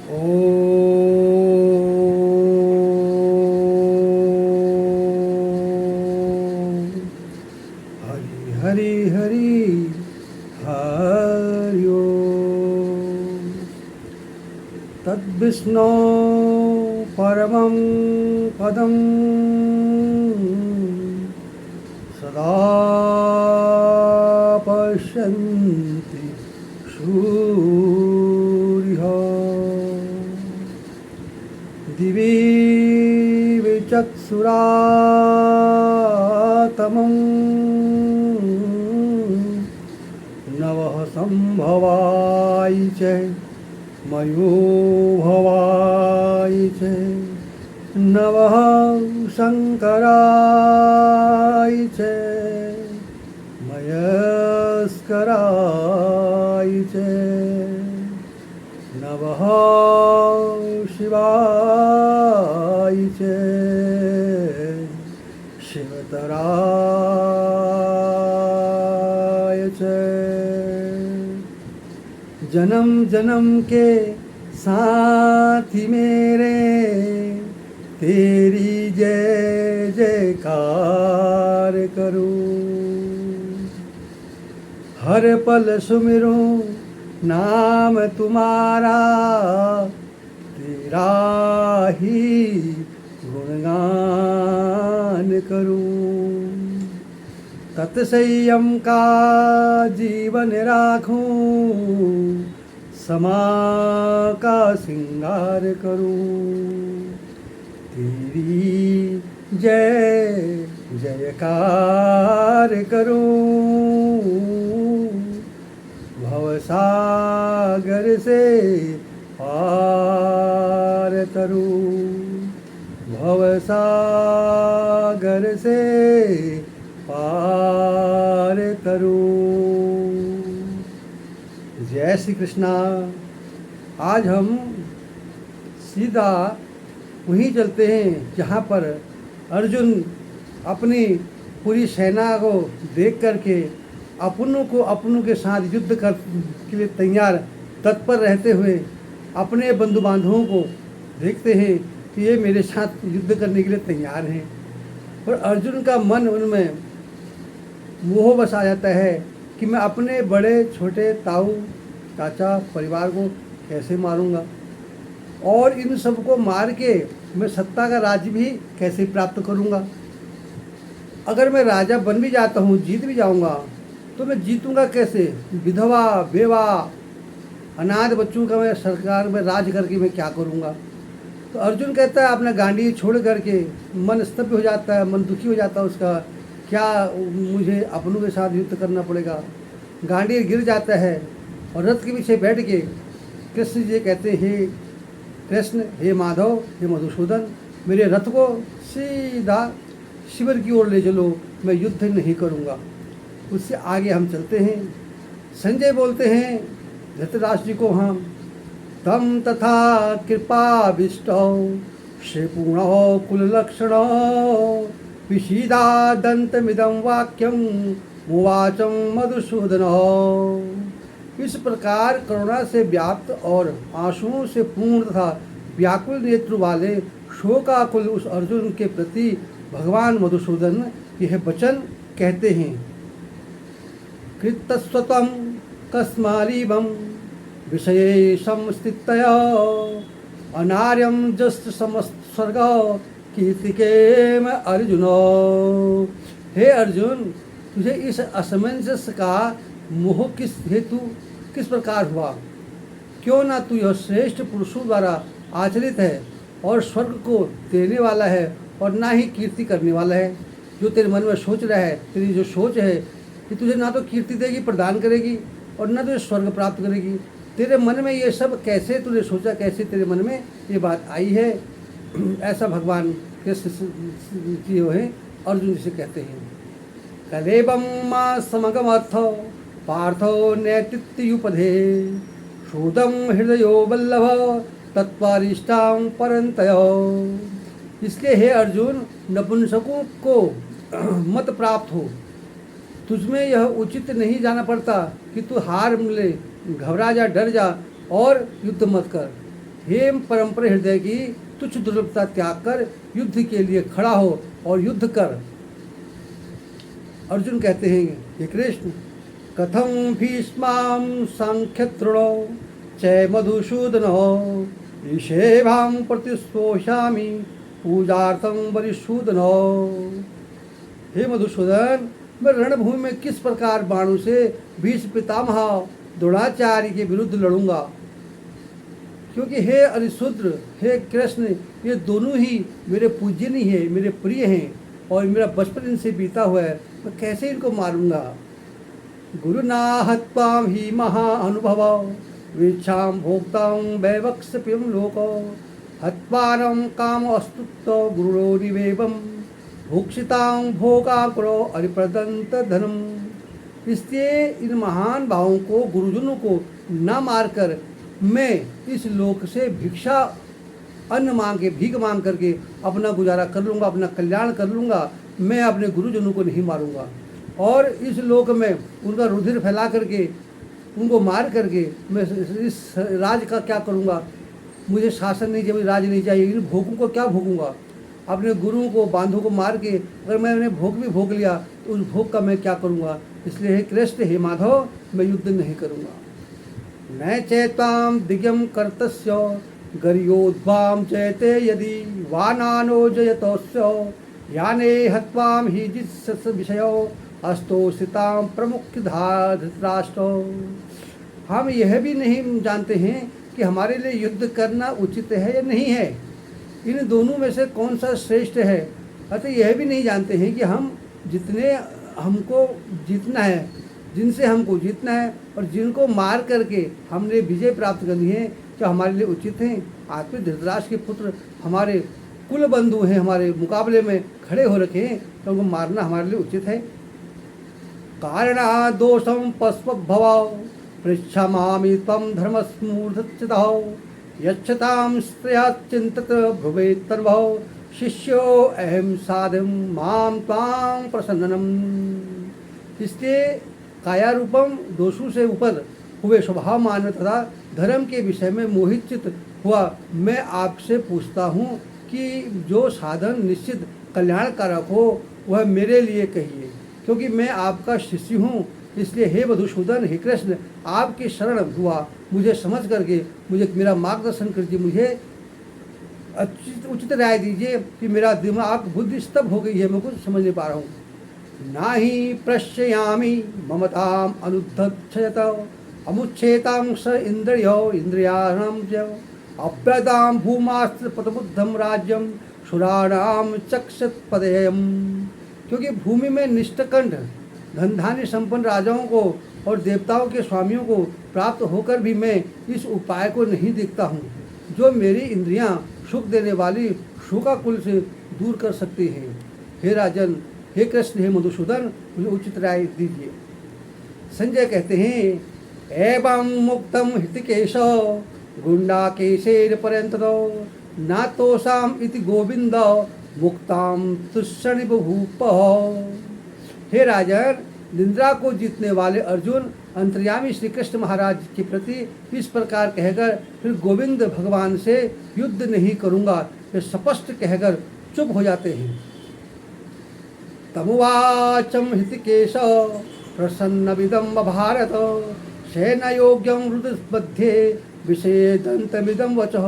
ओम हरि हरि हरि हरि ओम तद्विष्णो परमं पदं सदा पश्यन्ति सूर्यः दिवि विचक्षुरातमं नवः संभवाय च मयो भवाय च नवः शङ्कराय च मयस्कराय च नमः शिवाय च शिवतराय च जन्म जन्म के साथी मेरे तेरी जय जयकार करूं हर पल सुमिरूं नाम तुम्हारा तेरा ही गुणगान करूं तत्संयम का जीवन राखूं समा का श्रृंगार करूं तेरी जय जयकार करूं भवसागर से पार करूं भवसागर से पार करूं। जय श्री कृष्णा। आज हम सीधा वहीं चलते हैं जहाँ पर अर्जुन अपनी पूरी सेना को देख करके अपनों के साथ युद्ध कर के लिए तैयार तत्पर रहते हुए अपने बंधु बांधवों को देखते हैं कि ये मेरे साथ युद्ध करने के लिए तैयार हैं और अर्जुन का मन उनमें मोह बस आ जाता है कि मैं अपने बड़े छोटे ताऊ चाचा परिवार को कैसे मारूंगा और इन सबको मार के मैं सत्ता का राज्य भी कैसे प्राप्त करूंगा। अगर मैं राजा बन भी जाता हूँ जीत भी जाऊंगा तो मैं जीतूंगा कैसे। विधवा बेवा अनाथ बच्चों का मैं सरकार में राज करके मैं क्या करूंगा। तो अर्जुन कहता है अपना गांडी छोड़ करके मन स्तब्ध हो जाता है मन दुखी हो जाता है उसका क्या मुझे अपनों के साथ युद्ध करना पड़ेगा। गांडी गिर जाता है और रथ के पीछे बैठ के कृष्ण जी कहते हैं हे कृष्ण हे माधव हे मधुसूदन मेरे रथ को सीधा शिविर की ओर ले चलो मैं युद्ध नहीं करूँगा। उससे आगे हम चलते हैं। संजय बोलते हैं धृतराष्ट्र जी को हम तम तथा कृपाभिष्टौ श्रीपूर्णौ कुललक्षणौ विषीदादन्तमिदं वाक्यं मुवाचं मधुसूदनौ। इस प्रकार करुणा से व्याप्त और आंसुओं से पूर्ण तथा व्याकुल नेत्र वाले शोकाकुल उस अर्जुन के प्रति भगवान मधुसूदन यह वचन कहते हैं। कृतस्वतं कस्मारीवं विषये संस्थितया अनार्यं जस्ट समस्वर्ग कीर्तिकेम अर्जुन। हे अर्जुन तुझे इस असमंजस का मोह किस हेतु किस प्रकार हुआ। क्यों ना तू यह श्रेष्ठ पुरुषों द्वारा आचरित है और स्वर्ग को देने वाला है और ना ही कीर्ति करने वाला है। जो तेरे मन में सोच रहा है तेरी जो सोच है कि तुझे ना तो कीर्ति देगी प्रदान करेगी और ना तुझे स्वर्ग प्राप्त करेगी। तेरे मन में ये सब कैसे तूने सोचा कैसे तेरे मन में ये बात आई है। ऐसा भगवान कृष्ण जी है अर्जुन जिसे कहते हैं। कलेबम समगमर्थ पार्थो नैतित्युपधे शोदम हृदयो वल्लभ तत्वारिष्टां परंतयो। इसलिए हे अर्जुन नपुंसकों को मत प्राप्त हो। तुझमें यह उचित नहीं जाना पड़ता कि तू हार मिले घबरा जा डर जा और युद्ध मत कर। हे परंपरा हृदय की तुच्छ दुर्लभता त्याग कर युद्ध के लिए खड़ा हो और युद्ध कर। अर्जुन कहते हैं, हे कृष्ण, कथम भीष्मां सांख्यतृणो च मधुसूदनो ईशेभां प्रतिस्पोषामि पूजार्थं वरिसूदनो। हे मधुसूदन, मैं रणभूमि में किस प्रकार बाणों से भीष्म पितामह द्रोणाचार्य के विरुद्ध लड़ूंगा, क्योंकि हे अरिशूद्र, हे कृष्ण, ये दोनों ही मेरे पूजनीय हैं, मेरे प्रिय हैं और मेरा बचपन इनसे बीता हुआ है, मैं कैसे इनको मारूंगा। गुरुना हत्वां हि महानुभव वीक्षां भोक्तां वैवक्ष्यपिं लोको हत्वानं कामस्तुत्तो गुरुरो निवेवं भूक्षितां भोगाकुरो अरिप्रदंत धनम। इसलिए इन महान भावों को, गुरुजनों को न मारकर मैं इस लोक से भिक्षा अन्न मांग के, भीख मांग करके अपना गुजारा कर लूँगा, अपना कल्याण कर लूँगा। मैं अपने गुरुजनों को नहीं मारूंगा और इस लोक में उनका रुधिर फैला करके, उनको मार करके मैं इस राज का क्या करूँगा। मुझे शासन नहीं चाहिए, राज नहीं चाहिए, इन भोगों को क्या भोगूंगा। अपने गुरुओं को, बांधों को मार के अगर मैंने भोग भी भोग लिया तो उस भोग का मैं क्या करूँगा। इसलिए हे कृष्ण, हे माधव, मैं युद्ध नहीं करूँगा। न चैतां दिग्यं कर्तस्य गर्योद्वां चैते यदि वानानो जयतोस्य याने हत्वां हि जित्स विषयो अस्तो सितां प्रमुख धृतराष्ट्र। हम यह भी नहीं जानते हैं कि हमारे लिए युद्ध करना उचित है या नहीं है, इन दोनों में से कौन सा श्रेष्ठ है। अतः यह भी नहीं जानते हैं कि हम जितने हमको जीतना है, जिनसे हमको जीतना है और जिनको मार करके हमने विजय प्राप्त करनी है, क्या हमारे लिए उचित हैं। आखिर धृतराष्ट्र के पुत्र हमारे कुल बंधु हैं, हमारे मुकाबले में खड़े हो रखे हैं, तो उनको मारना हमारे लिए उचित है। कारणा दोषम पस्वभव पृच्छामामि त्वं धर्मस्मूर्धचितौ यच्छतां स्त्रिया चिंतत भुवेत् तन्वौ शिष्यो अहम साधम माम त्वां प्रसन्नम। इसलिए कायारूपम दोषों से ऊपर हुए स्वभाव मान तथा धर्म के विषय में मोहित चित हुआ मैं आपसे पूछता हूँ कि जो साधन निश्चित कल्याणकारक हो वह मेरे लिए कहिए, क्योंकि मैं आपका शिष्य हूँ। इसलिए हे मधुसूदन, हे कृष्ण, आपकी शरण हुआ, मुझे समझ करके मुझे मेरा मार्गदर्शन कीजिए, मुझे उचित राय दीजिए कि मेरा दिमाग बुद्धि स्तब्ध हो गई है, मैं कुछ समझ नहीं पा रहा हूँ। ना ही प्रश्यामि ममताम अनुद्धक्षयत अमुच्छेतां स इंद्रियो इंद्रियाणां च अभ्यदां भूमास्त्र पदबुद्धम राज्यम सुराणाम चक्षत पदेयम। क्योंकि भूमि में निष्ठकंठ धनधान्य संपन्न राजाओं को और देवताओं के स्वामियों को प्राप्त होकर भी मैं इस उपाय को नहीं देखता हूँ जो मेरी इंद्रियां सुख देने वाली शोकाकुल से दूर कर सकती हैं। हे राजन, हे कृष्ण, हे मधुसूदन, मुझे उचित राय दीजिए। संजय कहते हैं, एवं मुक्तम हितकेश गुंडाकेशेन पर्यंतो नातोषाम इति गोविंद मुक्ताम तुष्णि बभूप। हे राजन, निंद्रा को जीतने वाले अर्जुन अंतर्यामी श्री कृष्ण महाराज के प्रति इस प्रकार कहकर फिर गोविंद भगवान से युद्ध नहीं करूँगा, वे स्पष्ट कहकर चुप हो जाते हैं। तमुवाचम हितकेश प्रसन्नमिदं भारत सेनयोग्यं हृदय मध्ये विषेदन्तमिदं वचः।